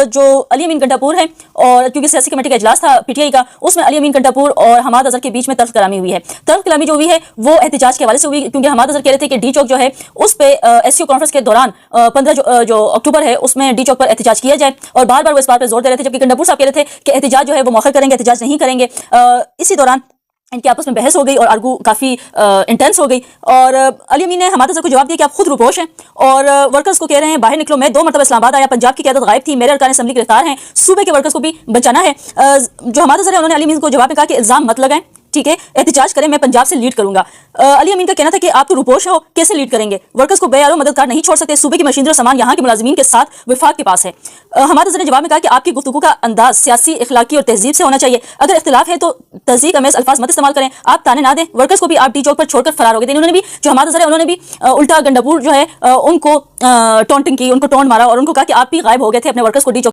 جو علی امین گنڈاپور ہے، اور کیونکہ سیاسی کمیٹی کا اجلاس تھا پی ٹی آئی کا، اس میں علی امین گنڈاپور اور حماد اظہر کے بیچ میں طرف کلامی ہوئی ہے. طرف کلامی جو ہوئی ہے وہ احتجاج کے حوالے سے ہوئی، کیونکہ حماد اظہر کہہ رہے تھے کہ ڈی چوک جو ہے اس پہ ایس سی او کانفرنس کے دوران 15 جو اکتوبر ہے اس میں ڈی چوک پر احتجاج کیا جائے، اور بار بار وہ اس بات پہ زور دے رہے تھے، جبکہ گنڈاپور صاحب کہہ رہے تھے کہ احتجاج جو ہے وہ مؤخر کریں گے، احتجاج نہیں کریں گے. اسی دوران ان کے آپس میں بحث ہو گئی اور آرگو کافی انٹینس ہو گئی، اور علی امین نے حماد اظہر کو جواب دیا کہ آپ خود روپوش ہیں اور ورکرز کو کہہ رہے ہیں باہر نکلو. میں 2 مرتبہ اسلام آباد آیا، پنجاب کی قیادت غائب تھی، میرے ارکان اسمبلی گرفتار ہیں، صوبے کے ورکرز کو بھی بچانا ہے. جو حماد اظہر ہے انہوں نے علی امین کو جواب میں کہا کہ الزام مت لگائیں، ٹھیک ہے، احتجاج کریں، میں پنجاب سے لیڈ کروں گا. علی امین کا کہنا تھا کہ آپ تو روپوش ہو، کیسے لیڈ کریں گے، ورکرز کو بے یارو مددگار نہیں چھوڑ سکتے، صوبے کی مشینری اور سامان یہاں کے ملازمین کے ساتھ وفاق کے پاس ہے. حماد اظہر نے جواب میں کہا کہ آپ کی گفتگو کا انداز سیاسی، اخلاقی اور تہذیب سے ہونا چاہیے، اگر اختلاف ہے تو تہذیب امیز الفاظ مت استعمال کریں، آپ تانے نہ دیں، ورکرز کو بھی آپ ڈی چوک پر چھوڑ کر فرار ہو گئے. انہوں نے بھی، جو حماد اظہر ہے انہوں نے بھی الٹا گنڈاپور جو ہے ان کو ٹونٹنگ کی، ان کو ٹونٹ مارا اور ان کو کہا کہ آپ بھی غائب ہو گئے تھے اپنے ورکرز کو ڈی چوک